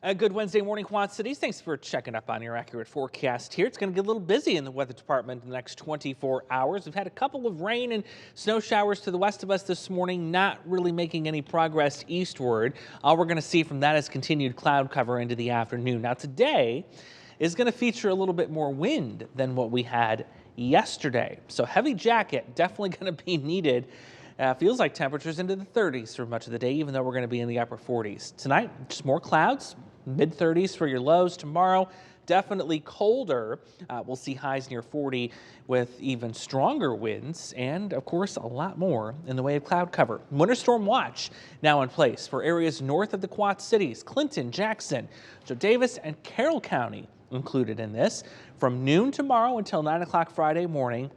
A good Wednesday morning, Quad Cities. Thanks for checking up on your accurate forecast here. It's going to get a little busy in the weather department in the next 24 hours. We've had a couple of rain and snow showers to the west of us this morning, not really making any progress eastward. All we're going to see from that is continued cloud cover into the afternoon. Now today is going to feature a little bit more wind than what we had yesterday. So heavy jacket definitely going to be needed. Feels like temperatures into the 30s for much of the day, even though we're going to be in the upper 40s. Tonight, just more clouds, mid 30s for your lows. Tomorrow, definitely colder. We'll see highs near 40 with even stronger winds and, of course, a lot more in the way of cloud cover. Winter storm watch now in place for areas north of the Quad Cities, Clinton, Jackson, Joe Davis, and Carroll County included in this. From noon tomorrow until 9 o'clock Friday morning.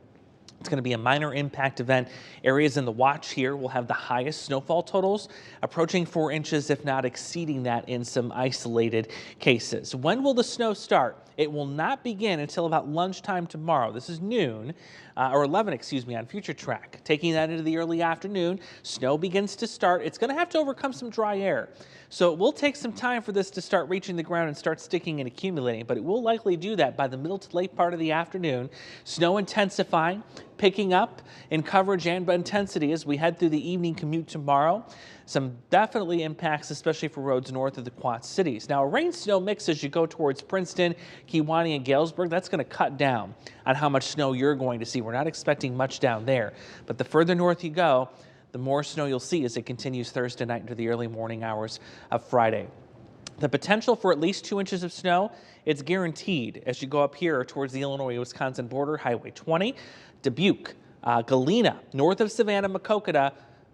It's going to be a minor impact event. Areas in the watch here will have the highest snowfall totals, approaching 4 inches, if not exceeding that in some isolated cases. When will the snow start? It will not begin until about lunchtime tomorrow. This is noon, or 11, excuse me, on Future Track. Taking that into the early afternoon, snow begins to start. It's going to have to overcome some dry air. So it will take some time for this to start reaching the ground and start sticking and accumulating, but it will likely do that by the middle to late part of the afternoon. Snow intensifying, picking up in coverage and intensity as we head through the evening commute tomorrow. Some definitely impacts, especially for roads north of the Quad Cities. Now, a rain-snow mix as you go towards Princeton, Kewaunee, and Galesburg, that's going to cut down on how much snow you're going to see. We're not expecting much down there, but the further north you go, the more snow you'll see as it continues Thursday night into the early morning hours of Friday. The potential for at least 2 inches of snow, it's guaranteed as you go up here towards the Illinois-Wisconsin border, Highway 20, Dubuque, Galena, north of Savannah, Maquoketa,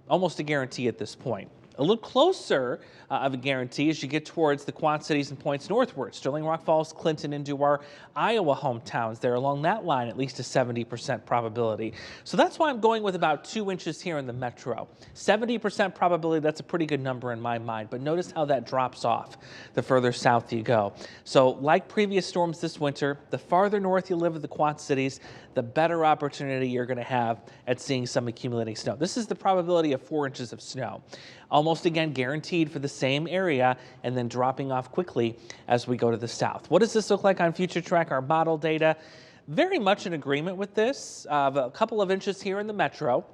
almost a guarantee at this point. A little closer of a guarantee as you get towards the Quad Cities and points northward. Sterling, Rock Falls, Clinton into our Iowa hometowns there along that line, at least a 70% probability. So that's why I'm going with about 2 inches here in the metro. 70% probability, that's a pretty good number in my mind, but notice how that drops off the further south you go. So like previous storms this winter, the farther north you live in the Quad Cities, the better opportunity you're going to have at seeing some accumulating snow. This is the probability of 4 inches of snow. Almost again guaranteed for the same area and then dropping off quickly as we go to the south. What does this look like on Future Track, our model data? Very much in agreement with this, a couple of inches here in the metro,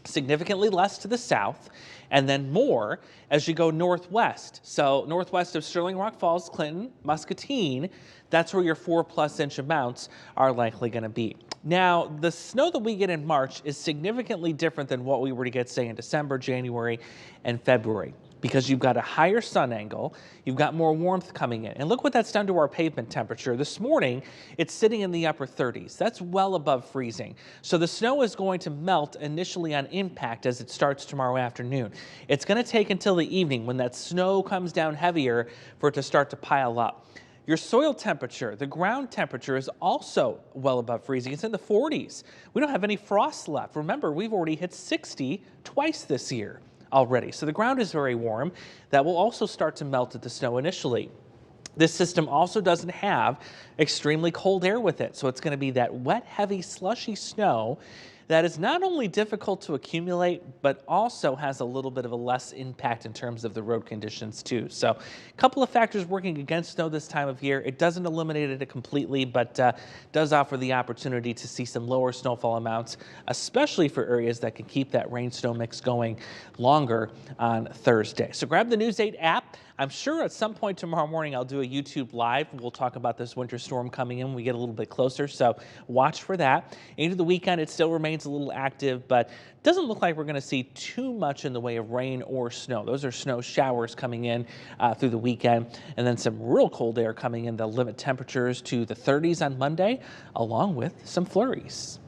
significantly less to the south, and then more as you go northwest. So northwest of Sterling, Rock Falls, Clinton, Muscatine, that's where your 4+ inch amounts are likely going to be. Now, the snow that we get in March is significantly different than what we were to get, say, in December, January, and February, because you've got a higher sun angle, you've got more warmth coming in. And look what that's done to our pavement temperature. This morning, it's sitting in the upper 30s. That's well above freezing. So the snow is going to melt initially on impact as it starts tomorrow afternoon. It's going to take until the evening when that snow comes down heavier for it to start to pile up. Your soil temperature, the ground temperature, is also well above freezing. It's in the 40s. We don't have any frost left. Remember, we've already hit 60 twice this year already. So the ground is very warm. That will also start to melt at the snow initially. This system also doesn't have extremely cold air with it. So it's going to be that wet, heavy, slushy snow that is not only difficult to accumulate, but also has a little bit of a less impact in terms of the road conditions too. So a couple of factors working against snow this time of year. It doesn't eliminate it completely, but does offer the opportunity to see some lower snowfall amounts, especially for areas that can keep that rain-snow mix going longer on Thursday. So grab the News 8 app. I'm sure at some point tomorrow morning I'll do a YouTube live. We'll talk about this winter storm coming in when we get a little bit closer, so watch for that. Into the weekend, it still remains a little active, but doesn't look like we're going to see too much in the way of rain or snow. Those are snow showers coming in through the weekend, and then some real cold air coming in. They'll limit temperatures to the 30s on Monday, along with some flurries.